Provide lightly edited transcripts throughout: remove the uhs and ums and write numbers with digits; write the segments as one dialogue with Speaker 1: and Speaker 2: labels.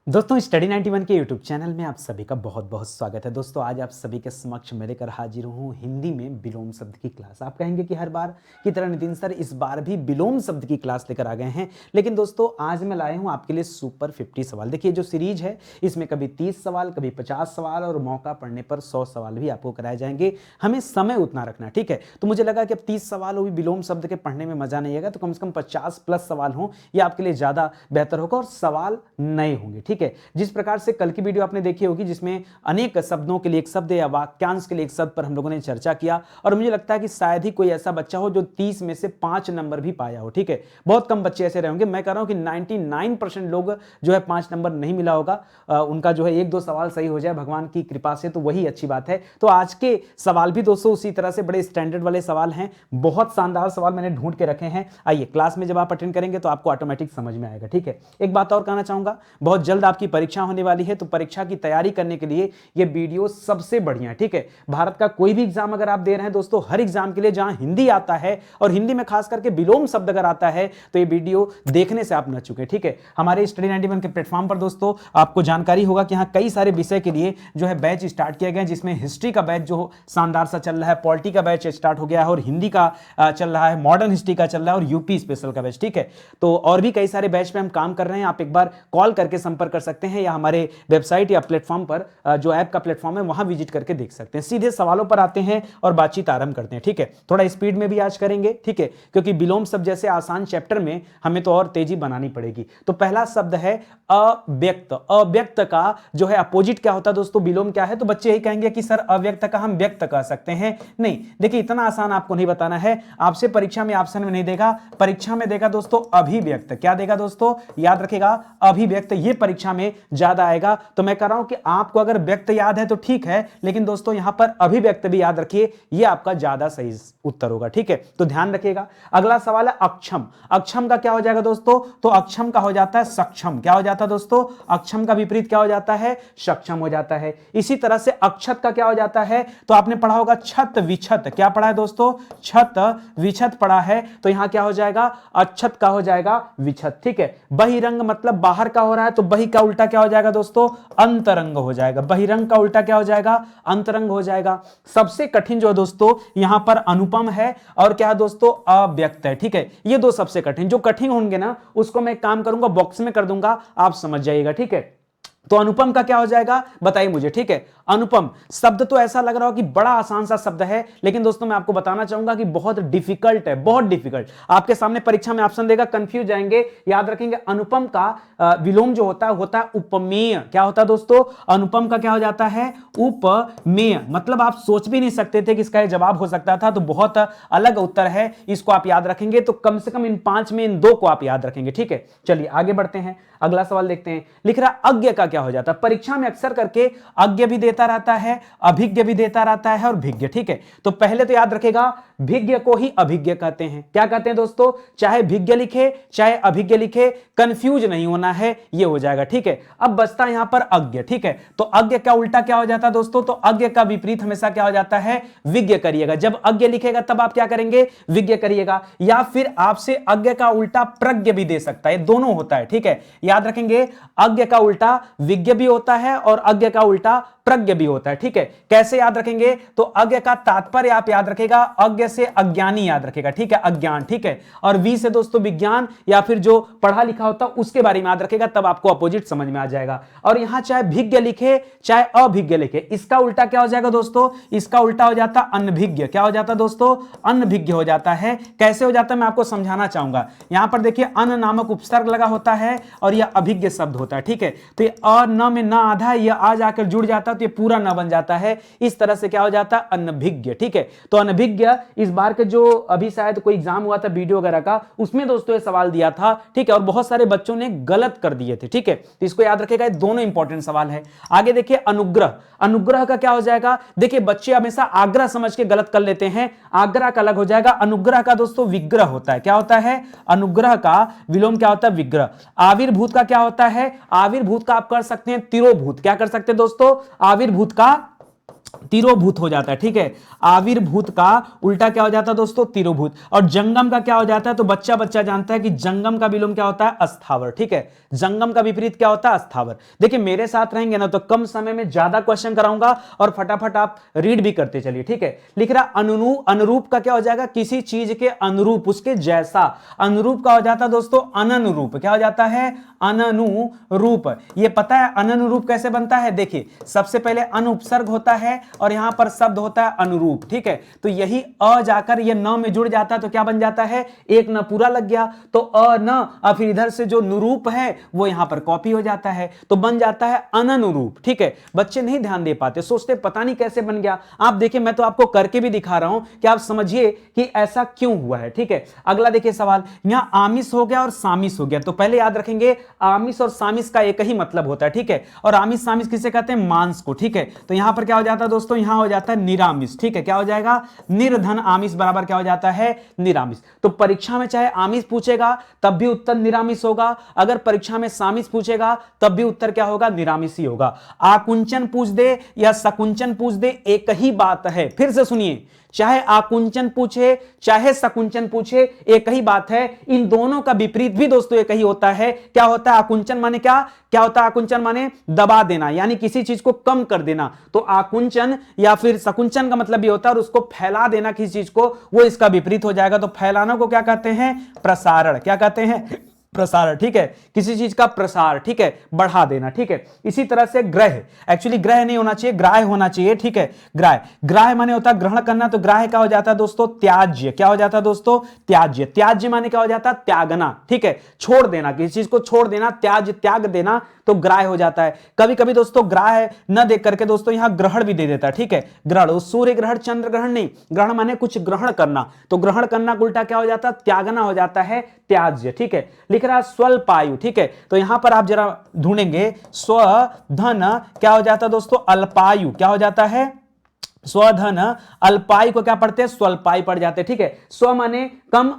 Speaker 1: दोस्तों स्टडी 91 के YouTube channel में आप सभी का बहुत बहुत स्वागत है। दोस्तों आज आप सभी के समक्ष मैं लेकर हाजिर हूँ हिंदी में विलोम शब्द की क्लास। आप कहेंगे कि हर बार की तरह नितिन सर इस बार भी विलोम शब्द की क्लास लेकर आ गए हैं, लेकिन दोस्तों आज मैं लाया हूँ आपके लिए सुपर 50 सवाल। देखिए जो सीरीज है इसमें कभी 30 सवाल, कभी 50 सवाल और मौका पड़ने पर 100 सवाल भी आपको कराए जाएंगे। हमें समय उतना रखना, ठीक है। तो मुझे लगा कि अब 30 सवाल हो भी विलोम शब्द के पढ़ने में मजा नहीं आएगा, तो कम से कम 50 प्लस सवाल हों, यह आपके लिए ज्यादा बेहतर होगा और सवाल नए होंगे, ठीक है। जिस प्रकार से कल की वीडियो आपने देखी होगी जिसमें अनेक शब्दों के लिए एक शब्द या वाक्यांश के लिए एक शब्द पर हम लोगों ने चर्चा किया, और मुझे लगता है कि शायद ही कोई ऐसा बच्चा हो जो 30 में से 5 नंबर भी पाया हो, ठीक है। बहुत कम बच्चे ऐसे रहे होंगे। मैं कह रहा हूं कि 99% लोग जो है 5 नंबर नहीं मिला होगा, उनका जो है 1-2 सवाल सही हो जाए भगवान की कृपा से, तो वही अच्छी बात है। तो आज के सवाल भी दोस्तों उसी तरह से बड़े स्टैंडर्ड वाले सवाल हैं, बहुत शानदार सवाल मैंने ढूंढ के रखे हैं। आइए क्लास में जब आप अटेंड करेंगे तो आपको ऑटोमेटिक समझ में आएगा, ठीक है। एक बात और कहना चाहूंगा, बहुत जल्द आपकी परीक्षा होने वाली है, तो परीक्षा की तैयारी करने के लिए ये वीडियो सबसे बढ़िया है, ठीक है। भारत का कोई भी एग्जाम अगर आप दे रहे हैं दोस्तों, हर एग्जाम के लिए जहां हिंदी आता है और हिंदी में खास करके विलोम शब्द अगर आता है तो ये वीडियो देखने से आप न चुके, ठीक है। हमारे स्टडी 91 के प्लेटफॉर्म पर दोस्तों आपको जानकारी होगा कि यहाँ कई सारे विषय के लिए जो है बैच स्टार्ट किया गया है, जिसमें हिस्ट्री का बैच जो शानदार सा चल रहा है, पॉलिटी का बैच स्टार्ट हो गया है और हिंदी का चल रहा है, मॉडर्न हिस्ट्री का चल रहा है और यूपी स्पेशल का बैच, ठीक है। तो और भी कई सारे बैच पे हम काम कर रहे हैं, आप एक बार कॉल करके संपर्क कर सकते हैं या हमारे वेबसाइट या प्लेटफॉर्म पर जो ऐप का प्लेटफॉर्म है वहां विजिट करके देख सकते हैं। सीधे सवालों पर आते हैं और बातचीत आरंभ करते हैं, ठीक है। थोड़ा स्पीड में भी आज करेंगे, ठीक है, क्योंकि विलोम शब्द जैसे आसान चैप्टर में हमें तो और तेजी बनानी पड़ेगी। तो पहला शब्द है अव्यक्त। अव्यक्त का जो है अपोजिट क्या होता है दोस्तों, विलोम क्या है? तो बच्चे यही कहेंगे कि सर अव्यक्त का हम व्यक्त कह सकते हैं। नहीं, देखिए इतना आसान आपको नहीं बताना है, आपसे परीक्षा में ऑप्शन में नहीं देगा, परीक्षा में देगा दोस्तों अभिव्यक्त। क्या देगा दोस्तों? याद रखेगा, अभिव्यक्त। ये परीक्षा में ज्यादा आएगा। तो मैं कह रहा हूं कि आपको अगर व्यक्त याद है तो ठीक है, लेकिन दोस्तों यहां पर अभिव्यक्त भी याद रखिए, यह आपका ज्यादा सही उत्तर होगा, ठीक है। तो ध्यान रखिएगा। अगला सवाल है अक्षम। अक्षम का क्या हो जाएगा दोस्तों? तो अक्षम का हो जाता है सक्षम। क्या हो जाता है दोस्तों? अक्षम का विपरीत क्या हो जाता है? सक्षम हो जाता है। इसी तरह से अक्षत का क्या हो जाता है? तो आपने पढ़ा होगा छत विछत। क्या पढ़ा है दोस्तों? छत विछत पढ़ा है, तो यहां क्या हो जाएगा? अक्षत का हो जाएगा विछत, ठीक है। बहिरंग मतलब बाहर का हो रहा है, तो बहि का उल्टा क्या हो जाएगा दोस्तों? अंतरंग हो जाएगा। बहिरंग का उल्टा क्या हो जाएगा? अंतरंग हो जाएगा। सबसे कठिन जो है दोस्तों यहां पर अनुपम है और क्या है दोस्तों? अव्यक्त है, ठीक है। ये दो सबसे कठिन, जो कठिन होंगे ना उसको मैं काम करूंगा बॉक्स में कर दूंगा, आप समझ जाइएगा, ठीक है। तो अनुपम का क्या हो जाएगा बताइए मुझे, ठीक है। अनुपम शब्द तो ऐसा लग रहा हो कि बड़ा आसान सा शब्द है, लेकिन दोस्तों मैं आपको बताना चाहूंगा कि बहुत डिफिकल्ट है, बहुत डिफिकल्ट। आपके सामने परीक्षा में ऑप्शन देगा, कंफ्यूज जाएंगे। याद रखेंगे अनुपम का विलोम जो होता है उपमेय। क्या होता है दोस्तों? अनुपम का क्या हो जाता है? उपमेय। मतलब आप सोच भी नहीं सकते थे कि इसका जवाब हो सकता था, तो बहुत अलग उत्तर है। इसको आप याद रखेंगे तो कम से कम इन 5 में इन 2 को आप याद रखेंगे, ठीक है। चलिए आगे बढ़ते हैं, अगला सवाल देखते हैं। लिख रहा अज्ञ का क्या हो जाता है? परीक्षा में अक्सर करके अज्ञ भी देता रहता है, अभिज्ञ भी देता रहता है और भिज्ञ, ठीक है। तो पहले तो याद रखेगा भिज्ञ को ही अभिज्ञ कहते हैं। क्या कहते हैं दोस्तों? चाहे भिज्ञ लिखे चाहे अभिज्ञ लिखे, कंफ्यूज नहीं होना है, ये हो जाएगा, ठीक है। अब बचता यहां पर अज्ञ, ठीक है। तो अज्ञ का उल्टा क्या हो जाता है दोस्तों? तो अज्ञ का विपरीत हमेशा क्या हो जाता है? विज्ञ करिएगा। जब अज्ञ लिखेगा तब आप क्या करेंगे? विज्ञ करिएगा। या फिर आपसे अज्ञ का उल्टा प्रज्ञ भी दे सकता है, दोनों होता है, ठीक है। याद रखेंगे अज्ञ का उल्टा विज्ञ भी होता है और अज्ञ का उल्टा प्रज्ञ भी होता है, ठीक है। कैसे याद रखेंगे? तो अज्ञ का तात्पर्य आप याद रखेगा, अज्ञ से अज्ञानी याद रखेगा, ठीक है, अज्ञान, ठीक है। और वी से दोस्तों विज्ञान या फिर जो पढ़ा लिखा होता है उसके बारे में याद रखेगा, तब आपको अपोजिट समझ में आ जाएगा। और यहां चाहे भिज्ञ लिखे चाहे अभिज्ञ लिखे, इसका उल्टा क्या हो जाएगा दोस्तों? इसका उल्टा हो जाता अनभिज्ञ। क्या हो जाता दोस्तों? अनभिज्ञ हो जाता है। कैसे हो जाता है मैं आपको समझाना चाहूंगा। यहां पर देखिए अन नामक उपसर्ग लगा होता है और यह अभिज्ञ शब्द होता है, ठीक है। तो ये अ न में ना आधा, यह आ जाकर जुड़ जाता है तो ये पूरा न बन जाता है। इस तरह से क्या हो जाता है? अनभिज्ञ, ठीक है। तो अनभिज्ञ इस बार के जो अभी शायद कोई एग्जाम हुआ था वीडियो वगैरह का, उसमें दोस्तों ये सवाल दिया था, ठीक है। और बहुत सारे बच्चों ने गलत कर दिए थे, ठीक है। तो इसको याद रखेगा, ये दोनों इंपॉर्टेंट सवाल है। आगे देखिए अनुग्रह। अनुग्रह का क्या हो जाएगा? देखिए बच्चे हमेशा आग्रह समझ के गलत कर लेते हैं, आग्रह का अलग हो जाएगा। अनुग्रह का दोस्तों विग्रह होता है। क्या होता है? अनुग्रह का विलोम क्या होता है? विग्रह। आविर्भूत का क्या होता है? आविर्भूत का आप कर सकते हैं तिरोभूत। क्या कर सकते हैं दोस्तों? आविर्भूत का तिरोभूत हो जाता है, ठीक है। आविर्भूत का उल्टा क्या हो जाता है दोस्तों, तिरोभूत। और जंगम का क्या हो जाता है, तो बच्चा बच्चा जानता है कि जंगम का विलोम क्या होता है, अस्थावर, ठीक है। जंगम का विपरीत क्या होता है, अस्थावर। देखिए मेरे साथ रहेंगे ना तो कम समय में ज्यादा क्वेश्चन कराऊंगा और फटाफट आप रीड भी करते चलिए, ठीक है। लिख रहा अनुरूप का क्या हो जाएगा, किसी चीज के अनुरूप, उसके जैसा। अनुरूप का हो जाता है दोस्तों अननुरूप, क्या हो जाता है, अननुरूप। ये पता है अननुरूप कैसे बनता है, देखिए सबसे पहले अनुपसर्ग होता है और यहां पर शब्द होता है अनुरूप, ठीक है। तो यही अ जाकर ये न में जुड़ जाता है तो क्या बन जाता है, एक न पूरा लग गया तो अ न, और फिर इधर से जो नुरूप है वो यहां पर कॉपी हो जाता है तो बन जाता है अननुरूप, ठीक है। बच्चे नहीं ध्यान दे पाते, सोचते पता नहीं कैसे बन गया। आप देखिए मैं तो आपको करके भी दिखा रहा हूं कि आप समझिए कि ऐसा क्यों हुआ है, ठीक है। अगला देखिए सवाल, यहां आमिष हो गया और सामिस हो गया, तो पहले याद रखेंगे आमिष और सामिस का एक ही मतलब होता है, ठीक है। और आमिष सामिस किसे कहते हैं, मांस को, ठीक है। तो यहां पर क्या हो जाता है दोस्तों, यहां हो जाता है निरामिष, ठीक है। क्या हो जाएगा, निर्धन आमिष बराबर क्या हो जाता है, निरामिष। तो परीक्षा में चाहे आमिष पूछेगा तब भी उत्तर निरामिष होगा, अगर परीक्षा में सामिष पूछेगा तब भी उत्तर क्या होगा, निरामिष ही होगा। आकुंचन पूछ दे या सकुंचन पूछ दे एक ही बात है, फिर से सुनिए, चाहे आकुंचन पूछे चाहे सकुंचन पूछे एक ही बात है। इन दोनों का विपरीत भी दोस्तों एक ही होता है। क्या होता है आकुंचन माने, क्या क्या होता है आकुंचन माने, दबा देना, यानी किसी चीज को कम कर देना। तो आकुंचन या फिर सकुंचन का मतलब भी होता है और उसको फैला देना किसी चीज को, वो इसका विपरीत हो जाएगा। तो फैलाना को क्या कहते हैं, प्रसारण, क्या कहते हैं, प्रसार, ठीक है। किसी चीज का प्रसार, ठीक है, बढ़ा देना, ठीक है। इसी तरह से ग्रह, एक्चुअली ग्रह नहीं होना चाहिए, ग्राह्य होना चाहिए, ठीक है। ग्राह्य, ग्राह्य माने होता है ग्रहण करना, तो ग्राह्य क्या हो जाता है दोस्तों, त्याज्य। क्या हो जाता है दोस्तों, त्याज्य। त्याज्य माने क्या हो जाता है, त्यागना, ठीक है, छोड़ देना, किसी चीज को छोड़ देना, त्याज त्याग देना, तो ग्राह्य हो जाता है। कभी कभी दोस्तों ग्राह्य न देख करके दोस्तों यहां ग्रहण भी दे देता है, ठीक है। ग्रहण, सूर्य ग्रहण चंद्र ग्रहण नहीं, ग्रहण माने कुछ ग्रहण करना, तो ग्रहण करना उल्टा क्या हो जाता है, त्यागना हो जाता है, त्याज्य, ठीक है। लिख रहा स्वल्पायु, ठीक है। तो यहां पर आप जरा ढूंढेंगे स्वधन क्या हो जाता है दोस्तों, अल्पायु, क्या हो जाता है, स्वधन। अल्पायु को क्या पढ़ते हैं, स्वल्पायु पढ़ जाते हैं, ठीक है। स्व माने कम,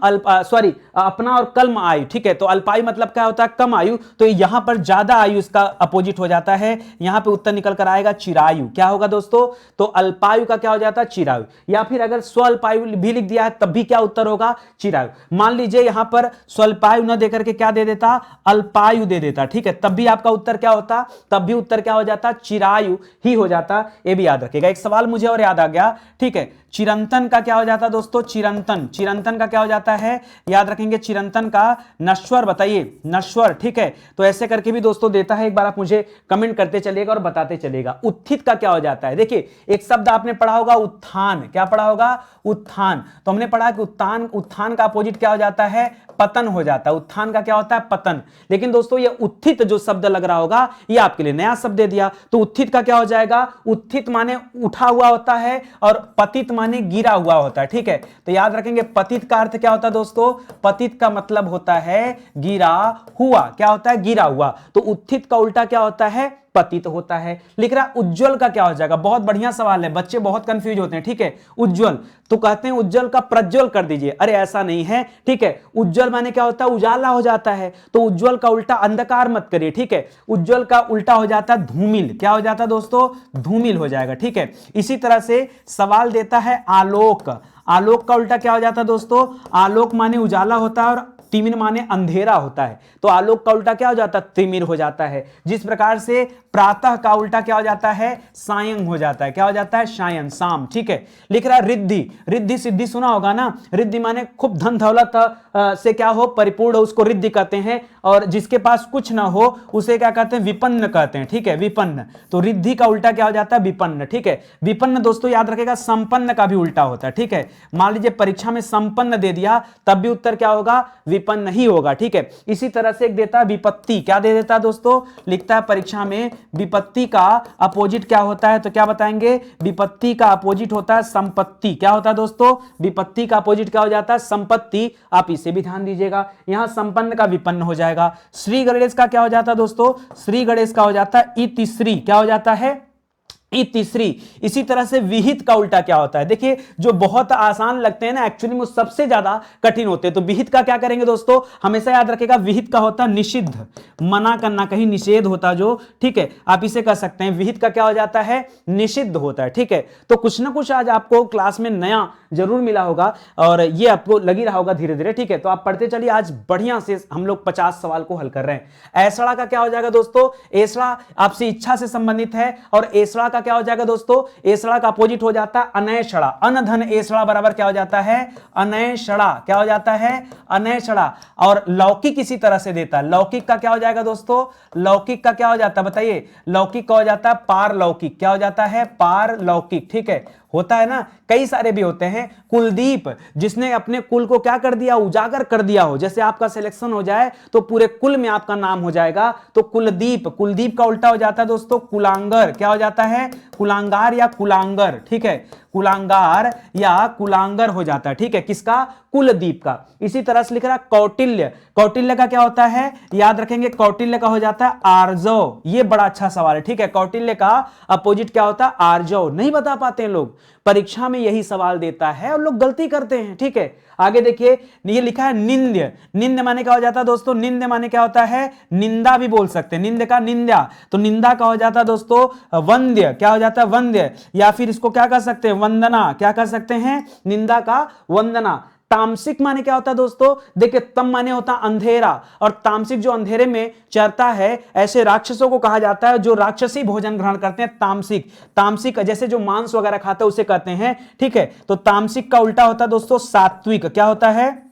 Speaker 1: सॉरी अपना, और कल्म आयु, ठीक है। तो अल्पायु मतलब क्या होता है, कम आयु, तो यहां पर ज्यादा आयु इसका अपोजिट हो जाता है। यहां पे उत्तर निकल कर आएगा चिरायु। क्या होगा दोस्तों, तो अल्पायु का क्या हो जाता है, चिरायु। या फिर अगर स्वल्पायु भी लिख दिया है तब भी क्या उत्तर होगा, चिरायु। मान लीजिए यहां पर स्वल्पायु न देकर के क्या दे देता, अल्पायु दे देता, ठीक है, तब भी आपका उत्तर क्या होता, तब भी उत्तर क्या हो जाता, चिरायु ही हो जाता। ये भी याद रखिएगा। एक सवाल मुझे और याद आ गया, ठीक है। चिरंतन का क्या हो जाता है दोस्तों, चिरंतन, चिरंतन का क्या हो जाता है, याद रखेंगे, चिरंतन का नश्वर, बताइए नश्वर, ठीक है। तो ऐसे करके भी दोस्तों देता है, एक बार आप मुझे कमेंट करते चलिएगा और बताते चलिएगा। उत्थित का क्या हो जाता है, देखिए एक शब्द आपने पढ़ा होगा उत्थान, क्या पढ़ा होगा, उत्थान। तो हमने पढ़ा कि उत्थान, उत्थान का अपोजिट क्या हो जाता है, पतन हो जाता है। उत्थान का क्या होता है, पतन। लेकिन दोस्तों ये उत्थित जो शब्द लग रहा होगा ये आपके लिए नया शब्द दे दिया, तो उत्थित का क्या हो जाएगा, उत्थित माने उठा हुआ होता है और पतित माने गिरा हुआ होता है, ठीक है। तो याद रखेंगे पतित का अर्थ क्या होता है दोस्तों, पतित का मतलब होता है गिरा हुआ, क्या होता है, गिरा हुआ। तो उत्थित का उल्टा क्या होता है, पतित होता है। लिख रहा उज्जवल का क्या हो जाएगा, बहुत बढ़िया सवाल है, बच्चे बहुत कंफ्यूज होते हैं, ठीक है। उज्जवल तो कहते हैं उज्जवल का प्रज्वल कर दीजिए, अरे ऐसा नहीं है, ठीक है। उज्जवल माने क्या होता है, उजाला हो जाता है, तो उज्जवल का उल्टा अंधकार मत करिए, ठीक है। उज्जवल का उल्टा हो जाता है धूमिल, क्या हो जाता है दोस्तों, धूमिल हो जाएगा, ठीक है। इसी तरह से सवाल देता है आलोक, आलोक का उल्टा क्या हो जाता है दोस्तों, आलोक माने उजाला होता है और तिमिर माने अंधेरा होता है, तो आलोक का उल्टा क्या हो जाता है, तिमिर हो जाता है। जिस प्रकार से प्रातः का उल्टा क्या हो जाता है, सायं हो जाता है, क्या हो जाता है, सायं, शाम, ठीक है। लिख रहा है रिद्धि, रिद्धि सिद्धि सुना होगा ना, रिद्धि माने खूब धन दौलत से क्या हो, परिपूर्ण हो, उसको रिद्धि कहते हैं। और जिसके पास कुछ ना हो उसे क्या कहते हैं, विपन्न कहते हैं, ठीक है, विपन्न। तो रिद्धि का उल्टा क्या हो जाता है, विपन्न, ठीक है। विपन्न दोस्तों याद रखेगा संपन्न का भी उल्टा होता है, ठीक है। मान लीजिए परीक्षा में संपन्न दे दिया तब भी उत्तर क्या होगा, विपन्न ही होगा, ठीक है। इसी तरह से एक देता है विपत्ति, क्या दे देता है दोस्तों, लिखता है परीक्षा में विपत्ति का अपोजिट क्या होता है, तो क्या बताएंगे, विपत्ति का अपोजिट होता है संपत्ति। क्या होता है दोस्तों, विपत्ति का अपोजिट क्या हो जाता है, संपत्ति। आप इसे भी ध्यान दीजिएगा, यहां संपन्न का विपन्न हो जाएगा। श्री गणेश का क्या हो जाता है दोस्तों, श्री गणेश का हो जाता है इतिश्री, क्या हो जाता है, ये तीसरी। इसी तरह से विहित का उल्टा क्या होता है? देखिए जो बहुत आसान लगते हैं ना, एक्चुअली वो सबसे ज्यादा कठिन होते हैं। तो विहित का क्या करेंगे दोस्तों? हमेशा याद रखेगा, विहित का होता है निषिद्ध, मना करना, कहीं निषेध होता जो, ठीक है, आप इसे कह सकते हैं। विहित का क्या हो जाता है? निषिद्ध होता है, ठीक है। तो कुछ ना कुछ आज आपको क्लास में नया जरूर मिला होगा और ये आपको लगी रहा होगा धीरे धीरे, ठीक है। तो आप पढ़ते चलिए, आज बढ़िया से हम लोग 50 सवाल को हल कर रहे हैं। ऐसड़ा का क्या हो जाएगा दोस्तों? ऐसड़ा आपसे इच्छा से संबंधित है और ऐसड़ा का क्या हो जाएगा दोस्तों? ऐसड़ा का अपोजिट हो जाता है अनैषणा। अन धन ऐसड़ा बराबर क्या हो जाता है? अनैषणा। क्या हो जाता है? अनैषणा। और लौकिक इसी तरह से देता है। लौकिक का क्या हो जाएगा दोस्तों? लौकिक का क्या हो जाता है बताइए? लौकिक का हो जाता है पारलौकिक। क्या हो जाता है? पारलौकिक, ठीक है। होता है ना, कई सारे भी होते हैं। कुलदीप, जिसने अपने कुल को क्या कर दिया? उजागर कर दिया हो। जैसे आपका सिलेक्शन हो जाए तो पूरे कुल में आपका नाम हो जाएगा, तो कुलदीप। कुलदीप का उल्टा हो जाता है दोस्तों कुलांगर। क्या हो जाता है? कुलांगार या कुलांगर, ठीक है। कुलांगार या कुलांगर हो जाता है, ठीक है। किसका? कुलदीप का। इसी तरह से लिख रहा कौटिल्य। कौटिल्य का क्या होता है? याद रखेंगे, कौटिल्य का हो जाता है आर्जव। ये बड़ा अच्छा सवाल है, ठीक है। कौटिल्य का अपोजिट क्या होता है? आर्जव। नहीं बता पाते हैं लोग, परीक्षा में यही सवाल देता है और लोग गलती करते हैं, ठीक है। आगे देखिए, ये लिखा है निंद्य। निंद्य माने क्या हो जाता है दोस्तों? निंद्य माने क्या होता है? निंदा भी बोल सकते हैं। निंद्य का निंदा, तो निंदा का हो जाता है दोस्तों वंद्य। क्या हो जाता है? वंद्य। या फिर इसको क्या कर सकते हैं? वंदना। क्या कर सकते हैं? निंदा का वंदना। तामसिक माने क्या होता है दोस्तों? देखिए, तम माने होता है अंधेरा, और तामसिक जो अंधेरे में चरता है, ऐसे राक्षसों को कहा जाता है जो राक्षसी भोजन ग्रहण करते हैं। तामसिक। तामसिक जैसे जो मांस वगैरह खाते हैं उसे कहते हैं, ठीक है। तो तामसिक का उल्टा होता है दोस्तों सात्विक। क्या होता है?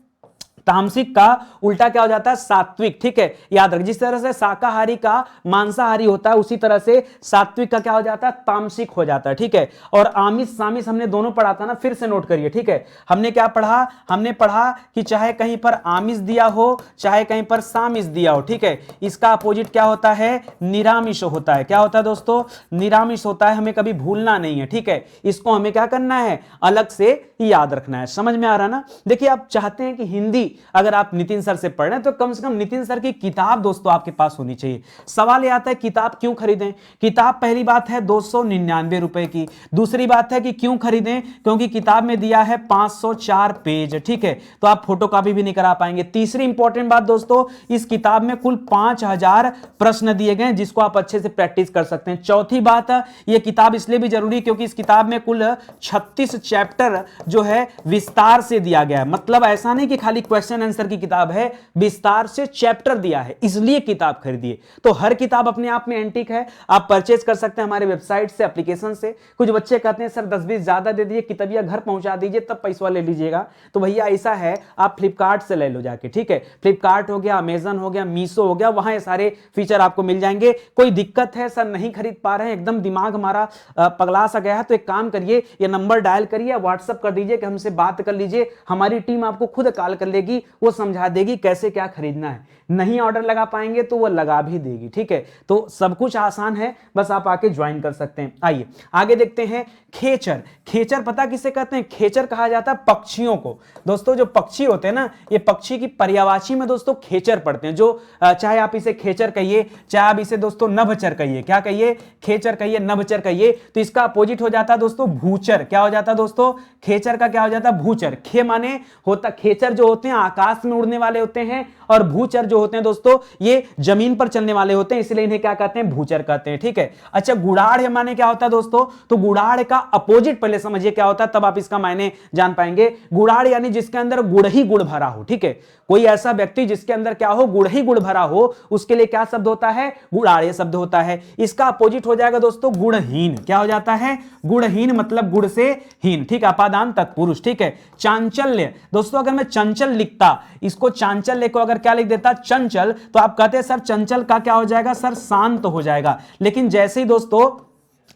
Speaker 1: तामसिक का उल्टा क्या हो जाता है? सात्विक, ठीक है। याद रख, जिस तरह से शाकाहारी का मांसाहारी होता है, उसी तरह से सात्विक का क्या हो जाता है? तामसिक हो जाता है, ठीक है। और आमिष सामिष हमने दोनों पढ़ा था ना, फिर से नोट करिए, ठीक है। हमने क्या पढ़ा? हमने पढ़ा कि चाहे कहीं पर आमिष दिया हो, चाहे कहीं पर सामिष दिया हो, ठीक है, इसका अपोजिट क्या होता है? निरामिष होता है। क्या होता है दोस्तों? निरामिष होता है। हमें कभी भूलना नहीं है, ठीक है। इसको हमें क्या करना है? अलग से याद रखना है। समझ में आ रहा ना? देखिए, आप चाहते हैं कि हिंदी अगर आप नितिन सर से पढ़ रहे हैं तो कम से कम नितिन सर की किताब दोस्तों आपके पास होनी चाहिए। सवाल यह आता है किताब क्यों खरीदें? किताब पहली बात है 299 रुपए की। दूसरी बात है कि क्यों खरीदें? क्योंकि किताब में दिया है 504 पेज, ठीक है, तो आप फोटोकॉपी भी नहीं करा पाएंगे। तीसरी इंपॉर्टेंट बात दोस्तों, इस किताब में कुल 5000 प्रश्न दिए गए जिसको आप अच्छे से प्रैक्टिस कर सकते हैं। चौथी बात, यह किताब इसलिए भी जरूरी क्योंकि इस किताब में कुल 36 चैप्टर जो है विस्तार से दिया गया है। मतलब ऐसा नहीं कि खाली क्वेश्चन आंसर की किताब है, विस्तार से चैप्टर दिया है, इसलिए किताब खरीदिए। तो हर किताब अपने आप में एंटीक है, आप परचेज कर सकते हैं हमारे वेबसाइट से, एप्लीकेशन से। कुछ बच्चे कहते हैं सर 10-20 ज्यादा दे दीजिए, किताबिया घर पहुंचा दीजिए तब पैसा ले लीजिएगा। तो भैया ऐसा है, आप फ्लिपकार्ट से ले लो जाके, ठीक है। फ्लिपकार्ट हो गया, अमेजन हो गया, मीशो हो गया, वहां ये सारे फीचर आपको मिल जाएंगे। कोई दिक्कत है सर नहीं खरीद पा रहे हैं, एकदम दिमाग हमारा पगला सा गया है, तो एक काम करिए, ये नंबर डायल करिए, व्हाट्सएप कर दीजिए कि हमसे बात कर लीजिए, हमारी टीम आपको खुद कॉल कर लेगी, वो समझा देगी कैसे क्या खरीदना है। नहीं ऑर्डर लगा पाएंगे तो वो लगा भी देगी, ठीक है। तो सब कुछ आसान है, बस आप आके ज्वाइन कर सकते हैं। आइए आगे देखते हैं। खेचर। खेचर पता किसे कहते हैं? खेचर कहा जाता है पक्षियों को। दोस्तों जो पक्षी होते हैं ना, ये पक्षी की पर्यायवाची में दोस्तों खेचर पढ़ते हैं। जो चाहे आप इसे खेचर कहिए, चाहे आप इसे दोस्तों नभचर कहिए। क्या कहिए? खेचर कहिए, नभचर कहिए। तो इसका अपोजिट हो जाता है दोस्तों भूचर। क्या हो जाता है दोस्तों? खेचर का क्या हो जाता है? भूचर। खे माने होता, खेचर जो होते हैं आकाश में उड़ने वाले होते हैं, और भूचर जो होते हैं दोस्तों ये जमीन पर चलने वाले होते हैं, इसलिए इन्हें क्या कहते हैं? भूचर कहते हैं, ठीक है। अच्छा, गुड़ाढ़ माने क्या होता है दोस्तों? तो गुड़ाढ़ का अपोजिट पहले समझिए क्या होता है, तब आप इसका मायने जान पाएंगे। गुड़ाढ़ यानी जिसके अंदर गुड़ ही गुड़ भरा हो, ठीक है। कोई ऐसा व्यक्ति जिसके अंदर क्या हो? गुड़ ही गुड़ भरा हो, उसके लिए क्या शब्द होता है? गुड़ाढ़ शब्द होता है। इसका अपोजिट हो जाएगा दोस्तों गुणहीन। क्या हो जाता है? गुणहीन मतलब गुड़ से हीन, ठीक है, अपादान तत्पुरुष, ठीक है। चांचल्य दोस्तों, अगर मैं चंचल लिखता, इसको चांचल्य को अगर क्या लिख देता? चंचल, तो आप कहते हैं सर चंचल का क्या हो जाएगा? सर शांत हो जाएगा। लेकिन जैसे ही दोस्तों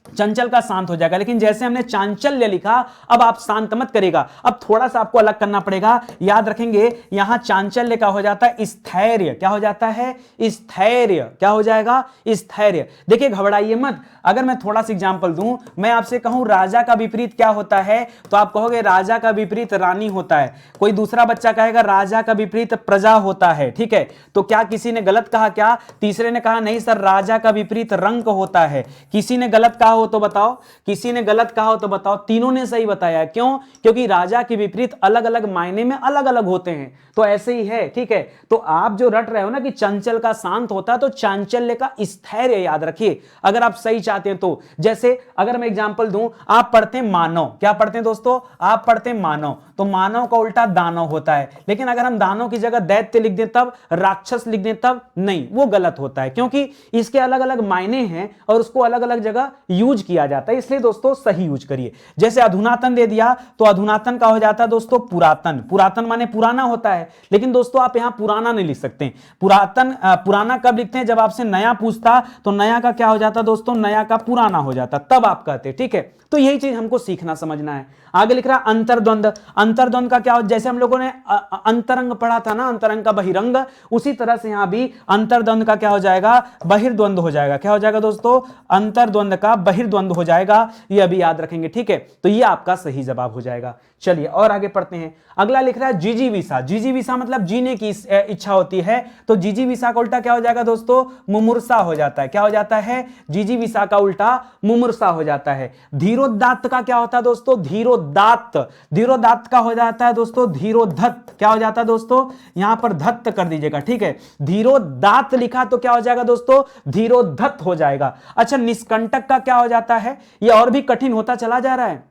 Speaker 1: चंचल का शांत हो जाएगा, लेकिन जैसे हमने चांचल्य लिखा, अब आप शांत मत करेगा, अब थोड़ा सा आपको अलग करना पड़ेगा। याद रखेंगे, यहां चांचल्य का हो जाता है स्थैर्य। क्या हो जाता है? स्थैर्य। क्या हो जाएगा? स्थैर्य। देखिए घबराइए मत, अगर मैं थोड़ा सा एग्जांपल दूं, मैं आपसे कहूं राजा का विपरीत क्या होता है, तो आप कहोगे राजा का विपरीत रानी होता है। कोई दूसरा बच्चा कहेगा राजा का विपरीत प्रजा होता है, ठीक है। तो क्या किसी ने गलत कहा? क्या तीसरे ने कहा नहीं सर राजा का विपरीत रंक होता है। किसी ने गलत कहा हो तो बताओ, किसी ने गलत कहा हो तो बताओ। तीनों ने सही बताया। क्यों? क्योंकि राजा के विपरीत अलग अलग मायने में अलग अलग होते हैं, तो ऐसे ही है। ठीक है, तो आप जो रट रहे हो ना कि चंचल का शांत होता है, तो चांचल्य का स्थैर्य याद रखिए अगर आप सही चाहते हैं तो। जैसे अगर मैं एग्जांपल दूं, आप पढ़ते हैं मानव, क्या पढ़ते हैं दोस्तों? आप पढ़ते हैं मानव, तो मानव का उल्टा दानव होता है। लेकिन अगर हम दानव की जगह दैत्य लिख दें तब, राक्षस लिख दें तब, नहीं, वो गलत होता है, क्योंकि इसके अलग अलग मायने हैं और उसको अलग अलग जगह यूज किया जाता है। इसलिए दोस्तों सही यूज करिए। जैसे अधुनातन दे दिया, तो अधुनातन का हो जाता है दोस्तों पुरातन। पुरातन माने पुराना होता है, लेकिन दोस्तों आप यहां पुराना नहीं लिख सकते। पुरातन पुराना कब लिखते हैं? जब आपसे नया पूछता, तो नया का क्या हो जाता दोस्तों? नया का पुराना हो जाता, तब आप कहते। ठीक है, तो यही चीज हमको सीखना समझना है। आगे लिख रहा अंतर्द्वंद। अंतर्द्वंद का क्या हो? जैसे हम लोगों ने अंतरंग पढ़ा था ना, अंतरंग का बहिरंग, उसी तरह से यहां भी अंतर्द्वंद का क्या हो जाएगा? बहिर्द्वंद हो जाएगा। क्या हो जाएगा दोस्तों? अंतर्द्वंद का बहिर्द्वंद हो जाएगा। ये अभी याद रखेंगे। ठीक है, तो ये आपका सही जवाब हो जाएगा। चलिए और आगे पढ़ते हैं। अगला लिख रहा है जिजीविषा। जिजीविषा मतलब जीने की इच्छा होती है, तो जिजीविषा का उल्टा क्या हो जाएगा दोस्तों? मुमुर्षा हो जाता है। क्या हो जाता है? जिजीविषा का उल्टा मुमुर्षा हो जाता है। धीरोदात्त का क्या होता है दोस्तों? धीरोदात्त। धीरोदात्त का हो जाता है दोस्तों धीरोधत्त। क्या हो जाता है दोस्तों? यहां पर धत्त कर दीजिएगा। ठीक है, धीरोदात्त लिखा तो क्या हो जाएगा दोस्तों? धीरोधत्त हो जाएगा। अच्छा, निष्कंटक का क्या हो जाता है? यह और भी कठिन होता चला जा रहा है।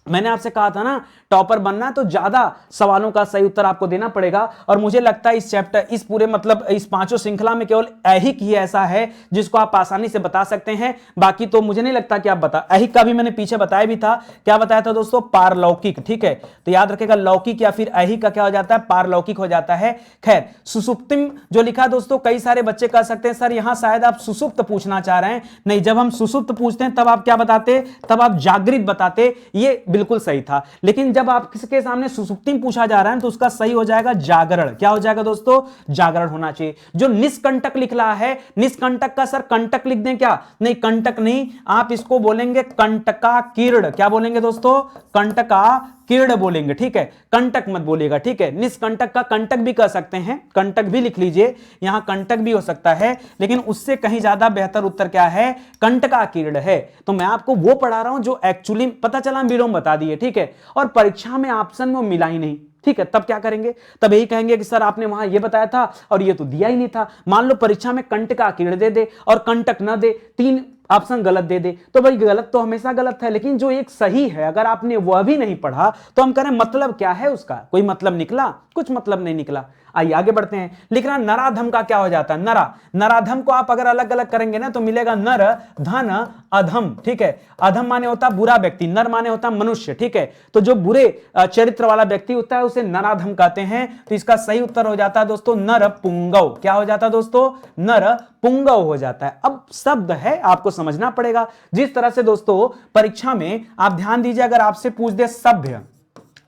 Speaker 1: मैंने आपसे कहा था ना, टॉपर बनना है तो ज्यादा सवालों का सही उत्तर आपको देना पड़ेगा। और मुझे लगता है इस चैप्टर, इस पूरे मतलब इस पांचों श्रृंखला में केवल ऐहिक ही ऐसा है जिसको आप आसानी से बता सकते हैं। बाकी तो मुझे नहीं लगता कि आप बता। ऐहिक का भी मैंने पीछे बताया भी था। क्या बताया था दोस्तों? पारलौकिक। ठीक है, तो याद रखेगा, लौकिक या फिर ऐहिक का क्या हो जाता है? पारलौकिक हो जाता है। खैर, सुसुप्तिम जो लिखा दोस्तों, कई सारे बच्चे कह सकते हैं सर यहां शायद आप सुसुप्त पूछना चाह रहे हैं। नहीं, जब हम सुसुप्त पूछते हैं तब आप क्या बताते? तब आप जागृत बताते। ये बिल्कुल सही था। लेकिन जब आप किसके सामने सुसुप्ति में पूछा जा रहा है तो उसका सही हो जाएगा जागरण। क्या हो जाएगा दोस्तों? जागरण होना चाहिए। जो निष्कंटक लिख रहा है, निष्कंटक का सर कंटक लिख दें क्या? नहीं, कंटक नहीं, आप इसको बोलेंगे कंटका कीर्ण। क्या बोलेंगे दोस्तों? कंटका कीर्ण बोलेंगे। ठीक है, कंटक मत बोलिएगा। ठीक है, निष्कंटक का कंटक भी कह सकते हैं, कंटक भी लिख लीजिए, यहां कंटक भी हो सकता है, लेकिन उससे कहीं ज्यादा बेहतर उत्तर क्या है? कंटका कीर्ण है। तो मैं आपको वो पढ़ा रहा हूं जो एक्चुअली पता चला, विलोम बता दिए। ठीक है, और परीक्षा में ऑप्शन में मिला ही नहीं। ठीक है, तब क्या करेंगे? तब यही कहेंगे कि सर आपने वहां ये बताया था और ये तो दिया ही नहीं था। मान लो परीक्षा में कंटका कीर्ण दे दे और कंटक न दे, 3 ऑप्शन गलत दे दे, तो भाई गलत तो हमेशा गलत है, लेकिन जो एक सही है अगर आपने वह भी नहीं पढ़ा तो हम करें मतलब क्या है उसका? कोई मतलब निकला? कुछ मतलब नहीं निकला। आइए आगे बढ़ते हैं। लिख रहा नराधम का क्या हो जाता है? नरा। नराधम को आप अगर अलग अलग करेंगे ना तो मिलेगा नर, धन, अधम। ठीक है, अधम माने होता बुरा व्यक्ति, नर माने होता मनुष्य। ठीक है, तो जो बुरे चरित्र वाला व्यक्ति होता है उसे नराधम कहते हैं। तो इसका सही उत्तर हो जाता है दोस्तों नर पुंगव। क्या हो जाता है दोस्तों? नर पुंगव हो जाता है। अब शब्द है, आपको समझना पड़ेगा। जिस तरह से दोस्तों परीक्षा में आप ध्यान दीजिए, अगर आपसे पूछ दे सभ्य,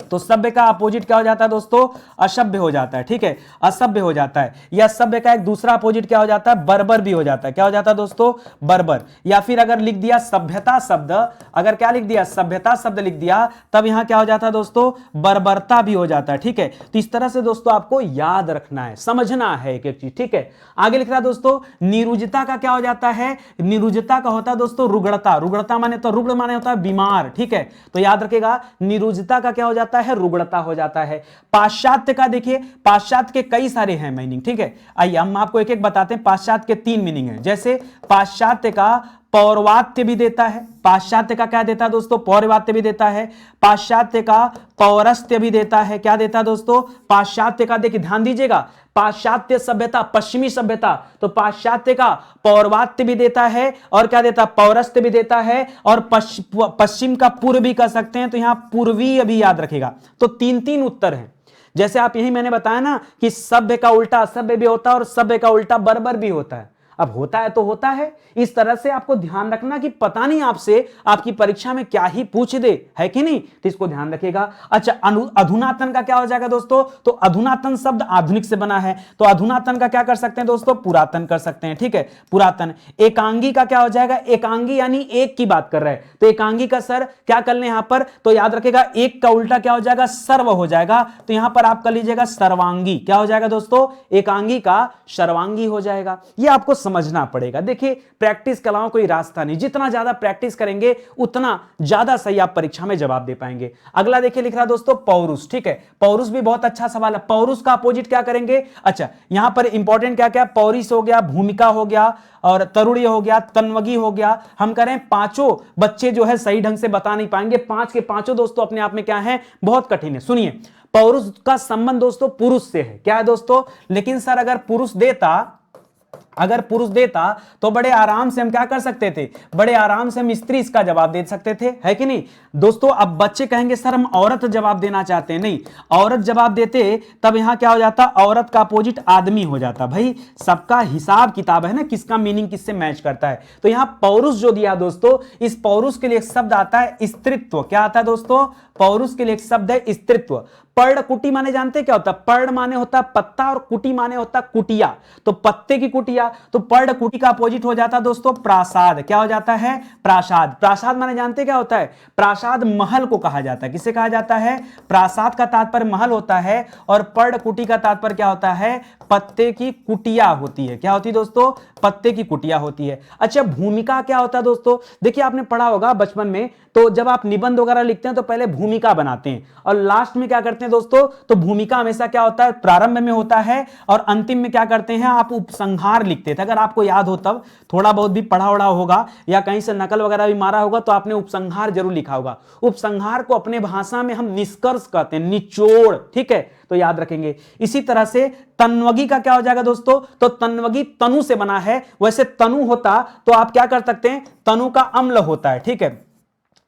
Speaker 1: तो सभ्य का अपोजिट क्या हो जाता है दोस्तों? असभ्य हो जाता है। ठीक है, असभ्य हो जाता है। या सभ्य का एक दूसरा अपोजिट क्या हो जाता है? बर्बर भी हो जाता है। क्या हो जाता है दोस्तों? बर्बर। या फिर अगर लिख दिया सभ्यता शब्द, अगर क्या लिख दिया? सभ्यता शब्द लिख दिया, तब यहां क्या हो जाता है दोस्तों? बर्बरता भी हो जाता है। ठीक है, तो इस तरह से दोस्तों आपको याद रखना है, समझना है एक एक चीज। ठीक है, आगे लिख रहा है दोस्तों निरुजता का क्या हो जाता है? निरुजता का होता है दोस्तों रुग्णता। रुग्णता माने तो रुग्ण माने होता है बीमार। ठीक है, तो याद रखेगा निरुजता का क्या हो जाता है? रुग्णता हो जाता है। पाश्चात्य का देखिए, पाश्चात्य के कई सारे हैं मीनिंग। ठीक है, आइए हम आपको एक एक बताते हैं। पाश्चात्य के 3 मीनिंग है। जैसे पाश्चात्य का पौर्वात्य भी देता है। पाश्चात्य का क्या देता है दोस्तों? पौर्वात्य भी देता है। पाश्चात्य का पौरस्त्य भी देता है। क्या देता है दोस्तों? पाश्चात्य का, देखिए ध्यान दीजिएगा, पाश्चात्य सभ्यता, पश्चिमी सभ्यता, तो पाश्चात्य का पौर्वात्य भी देता है और क्या देता है? पौरस्त्य भी देता है। और पश्चिम का पूर्व भी कह सकते हैं, तो यहां पूर्वीय भी याद रखेगा। तो 3-3 उत्तर हैं। जैसे आप यही मैंने बताया ना कि सभ्य का उल्टा असभ्य भी होता है और सभ्य का उल्टा बर्बर भी होता है। अब होता है तो होता है। इस तरह से आपको ध्यान रखना कि पता नहीं आपसे आपकी परीक्षा में क्या ही पूछ दे, है कि नहीं, तो इसको ध्यान रखिएगा। अच्छा, अधुनातन का क्या हो जाएगा दोस्तों? तो अधुनातन शब्द आधुनिक से बना है, तो अधुनातन का क्या कर सकते हैं दोस्तों? पुरातन कर सकते हैं। ठीक है, पुरातन। एकांगी का क्या हो जाएगा? एकांगी यानी एक की बात कर रहे हैं, तो एकांगी का सर क्या कर ले यहां पर? तो याद रखेगा एक का उल्टा क्या हो जाएगा? सर्व हो जाएगा। तो यहां पर आप कर लीजिएगा सर्वांगी। क्या हो जाएगा दोस्तों? एकांगी का सर्वांगी हो जाएगा। ये आपको समझना पड़ेगा। देखिए प्रैक्टिस के अलावा कोई रास्ता नहीं, जितना ज्यादा प्रैक्टिस करेंगे उतना ज्यादा सही आप परीक्षा में जवाब दे पाएंगे। अगला देखिए लिख रहा दोस्तों पौरुष, ठीक है, पौरुष भी बहुत अच्छा सवाल है। पौरुष का अपोजिट क्या करेंगे? अच्छा यहां पर इंपॉर्टेंट क्या क्या, पौरुष हो गया, भूमिका हो गया और तरुणी हो गया, तन्वगी हो गया। हम करें पांचों बच्चे जो है सही ढंग से बता नहीं पाएंगे, पांच के पांचों दोस्तों अपने आप में क्या है, बहुत कठिन है। सुनिए पौरुष का संबंध दोस्तों पुरुष से है, क्या है दोस्तों? लेकिन सर अगर पुरुष देता तो बड़े आराम से हम क्या कर सकते थे, बड़े आराम से हम स्त्री इसका जवाब दे सकते थे, है कि नहीं दोस्तों? अब बच्चे कहेंगे सर हम औरत जवाब देना चाहते हैं, नहीं, औरत जवाब देते तब यहां क्या हो जाता, औरत का अपोजिट आदमी हो जाता। भाई सबका हिसाब किताब है ना, किसका मीनिंग किससे मैच करता है। तो यहां पौरुष जो दिया दोस्तों, इस पौरुष के लिए एक शब्द आता है स्त्रीत्व। क्या आता है दोस्तों? पौरुष के लिए एक शब्द है स्त्रीत्व। पर्ण कुटी माने जानते हैं क्या होता है? पर्ण माने होता है पत्ता और कुटी माने होता है कुटिया, तो पत्ते की कुटिया, तो पर्ण कुटी का अपोजिट हो जाता है दोस्तों प्रासाद। क्या हो जाता है? प्रासाद। प्रासाद माने जानते हैं क्या होता है? प्रासाद महल को कहा जाता है। किसे कहा जाता है? प्रासाद का तात्पर्य महल होता है और पर्ण कुटी का तात्पर्य क्या होता है? पत्ते की कुटिया होती है। क्या होती है दोस्तों? पत्ते की कुटिया होती है। अच्छा भूमिका क्या होता है दोस्तों? देखिए आपने पढ़ा होगा बचपन में, तो जब आप निबंध वगैरह लिखते हैं तो पहले भूमिका बनाते हैं और लास्ट में क्या करते हैं दोस्तों, तो भूमिका हमेशा क्या होता है, प्रारंभ में होता है और अंतिम में क्या करते हैं, आप उपसंहार लिखते थे। अगर आपको याद हो तब, थोड़ा बहुत भी पढ़ा उड़ा होगा या कहीं से नकल वगैरह भी मारा होगा तो आपने उपसंहार जरूर लिखा होगा। उपसंहार को अपने भाषा में हम निष्कर्ष कहते हैं, निचोड़, ठीक है, तो याद रखेंगे। इसी तरह से तन्वगी का क्या हो जाएगा दोस्तों, तो तन्वगी तनु से बना है, वैसे तनु होता तो आप क्या कर सकते हैं, तनु का अम्ल होता है, ठीक है,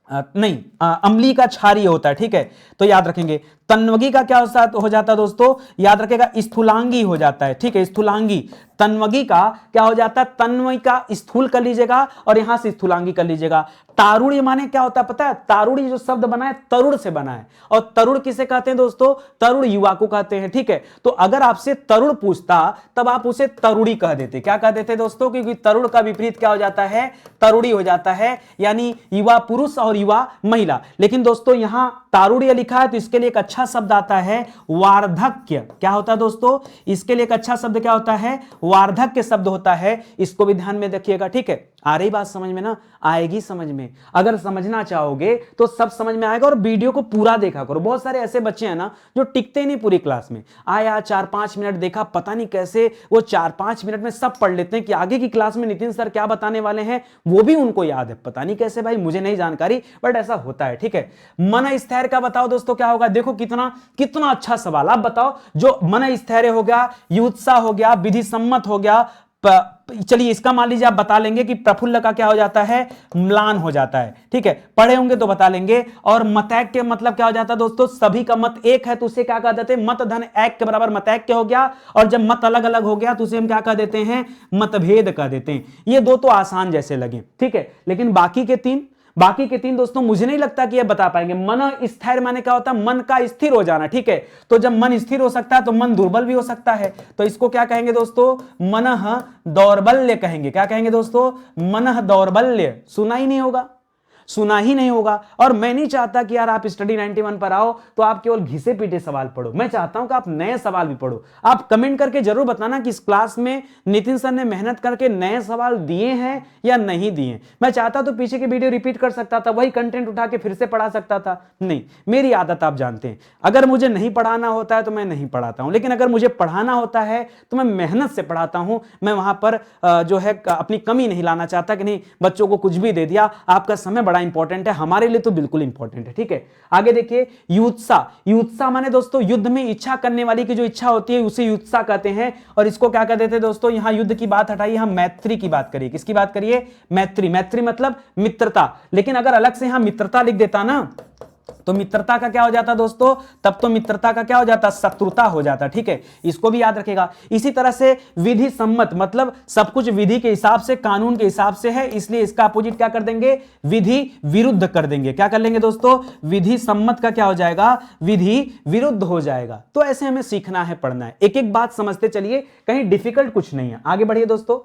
Speaker 1: नहीं अम्ली का क्षारीय होता है, ठीक है, तो याद रखेंगे। तन्वगी का क्या हो जाता है दोस्तों, याद रखेगा स्थूलांगी हो जाता है, ठीक है, स्थूलांगी। तन्वगी का क्या हो जाता है, तन्वय का स्थूल कर लीजिएगा और यहां से स्थूलांगी कर लीजिएगा। तारुण्य माने क्या होता है पता है? तारुण्य जो शब्द बना है तरुण से बना है, और तरुण किसे कहते हैं दोस्तों? तरुण युवा को कहते हैं, ठीक है। तो अगर आपसे तरुण पूछता तब आप उसे तरुणी कह देते। क्या कह देते दोस्तों? क्योंकि तरुण का विपरीत क्या हो जाता है, तरुणी हो जाता है, यानी युवा पुरुष और युवा महिला। लेकिन दोस्तों यहां तारुण्य लिखा है तो इसके लिए एक अच्छा शब्द आता है वार्धक्य। क्या होता है दोस्तों? इसके लिए एक अच्छा शब्द क्या होता है, वार्धक्य शब्द होता है। इसको भी ध्यान में रखिएगा, ठीक है। आ रही बात समझ में ना? आएगी समझ में। अगर समझना चाहोगे तो सब समझ में आएगा, और वीडियो को पूरा देखा करो। बहुत सारे ऐसे बच्चे हैं ना जो टिकते नहीं पूरी क्लास में, आया 4-5 मिनट देखा, पता नहीं कैसे वो 4-5 मिनट में सब पढ़ लेते हैं कि आगे की क्लास में नितिन सर क्या बताने वाले हैं वो भी उनको याद है। पता नहीं कैसे भाई, मुझे नहीं जानकारी, बट ऐसा होता है, ठीक है। मन स्थैर्य का बताओ दोस्तों क्या होगा? देखो कितना कितना अच्छा सवाल। आप बताओ, जो मन स्थैर्य हो गया, युत्सा हो गया, विधि सम्मत हो गया, चलिए इसका मान लीजिए आप बता लेंगे कि प्रफुल्ल का क्या हो जाता है, म्लान हो जाता है, ठीक है, पढ़े होंगे तो बता लेंगे। और मतैक्य मतलब क्या हो जाता है दोस्तों? सभी का मत एक है तो उसे क्या कह देते हैं, मत धन एक के बराबर मतैक्य हो गया। और जब मत अलग अलग हो गया तो उसे हम क्या कह देते हैं, मतभेद कह देते हैं। ये दो तो आसान जैसे लगे, ठीक है, लेकिन बाकी के तीन दोस्तों मुझे नहीं लगता कि ये बता पाएंगे। मन स्थैर्य माने क्या होता है, मन का स्थिर हो जाना, ठीक है। तो जब मन स्थिर हो सकता है तो मन दुर्बल भी हो सकता है, तो इसको क्या कहेंगे दोस्तों, मनः दौर्बल्य कहेंगे। क्या कहेंगे दोस्तों, मनः दौर्बल्य। सुना ही नहीं होगा, सुना ही नहीं होगा। और मैं नहीं चाहता कि यार आप स्टडी 91 पर आओ तो आप केवल घिसे पीटे सवाल पढ़ो। मैं चाहता हूं कि आप नए सवाल भी पढ़ो। आप कमेंट करके जरूर बताना कि इस क्लास में नितिन सर ने मेहनत करके नए सवाल दिए हैं या नहीं दिए। मैं चाहता तो पीछे की वीडियो रिपीट कर सकता था, वही कंटेंट उठा के फिर से पढ़ा सकता था। नहीं, मेरी आदत आप जानते हैं, अगर मुझे नहीं पढ़ाना होता है तो मैं नहीं पढ़ाता हूं, लेकिन अगर मुझे पढ़ाना होता है तो मैं मेहनत से पढ़ाता हूं। मैं वहां पर जो है अपनी कमी नहीं लाना चाहता कि नहीं बच्चों को कुछ भी दे दिया। आपका समय बड़ा इंपॉर्टेंट है, हमारे लिए तो बिल्कुल इंपॉर्टेंट है, ठीक है। आगे देखिए, युत्सा माने दोस्तों युद्ध में इच्छा करने वाली की जो इच्छा होती है उसे युत्सा कहते हैं। और इसको क्या कहते थे दोस्तों, यहां युद्ध की बात हटाइए, हम मैत्री की बात करिए। किसकी बात करिए, मैत्री। मैत्री मतलब मित्रता। लेकिन अगर अलग से यहां मित्रता लिख देता ना तो मित्रता का क्या हो जाता दोस्तों, तब तो मित्रता का क्या हो जाता, शत्रुता हो जाता, ठीक है। इसको भी याद रखेगा। इसी तरह से विधि सम्मत मतलब सब कुछ विधि के हिसाब से, कानून के हिसाब से है, इसलिए इसका अपोजिट क्या कर देंगे, विधि विरुद्ध कर देंगे। क्या कर लेंगे दोस्तों, विधि सम्मत का क्या हो जाएगा, विधि विरुद्ध हो जाएगा। तो ऐसे हमें सीखना है, पढ़ना है, एक एक बात समझते चलिए, कहीं डिफिकल्ट कुछ नहीं है। आगे बढ़िए दोस्तों।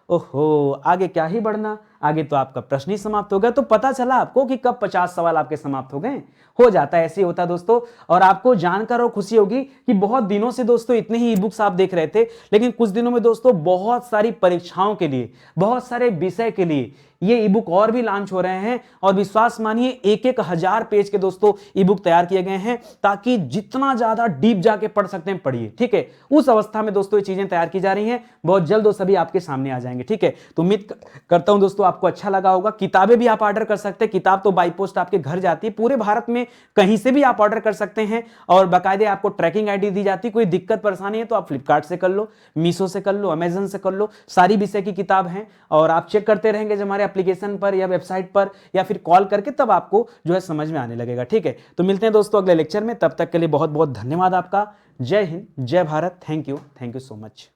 Speaker 1: ओहो, आगे क्या ही बढ़ना, आगे तो आपका प्रश्न ही समाप्त हो गया। तो पता चला आपको कि कब 50 सवाल आपके समाप्त हो गए। हो जाता है, ऐसे ही होता है दोस्तों। और आपको जानकर और खुशी होगी कि बहुत दिनों से दोस्तों इतने ही ई बुक्स आप देख रहे थे, लेकिन कुछ दिनों में दोस्तों बहुत सारी परीक्षाओं के लिए, बहुत सारे विषय के लिए ये ई बुक और भी लॉन्च हो रहे हैं। और विश्वास मानिए, एक एक हजार पेज के दोस्तों ई बुक तैयार किए गए हैं, ताकि जितना ज्यादा डीप जाके पढ़ सकते हैं पढ़िए, ठीक है। उस अवस्था में दोस्तों ये चीजें तैयार की जा रही हैं, बहुत जल्द वो सभी आपके सामने आ जाएंगे, ठीक है। तो उम्मीद करता हूं दोस्तों आपको अच्छा लगा होगा। किताबें भी आप ऑर्डर कर सकते हैं, किताब तो बाई पोस्ट आपके घर जाती है, पूरे भारत में कहीं से भी आप ऑर्डर कर सकते हैं। और बाकायदे आपको ट्रैकिंग आईडी दी जाती है। कोई दिक्कत परेशानी है तो आप फ्लिपकार्ट से कर लो, मीशो से कर लो, अमेजन से कर लो, सारी विषय की किताब है। और आप चेक करते रहेंगे जब हमारे एप्लीकेशन पर या वेबसाइट पर या फिर कॉल करके, तब आपको जो है समझ में आने लगेगा, ठीक है। तो मिलते हैं दोस्तों अगले लेक्चर में, तब तक के लिए बहुत बहुत धन्यवाद आपका। जय हिंद, जय Bharat, thank you so much.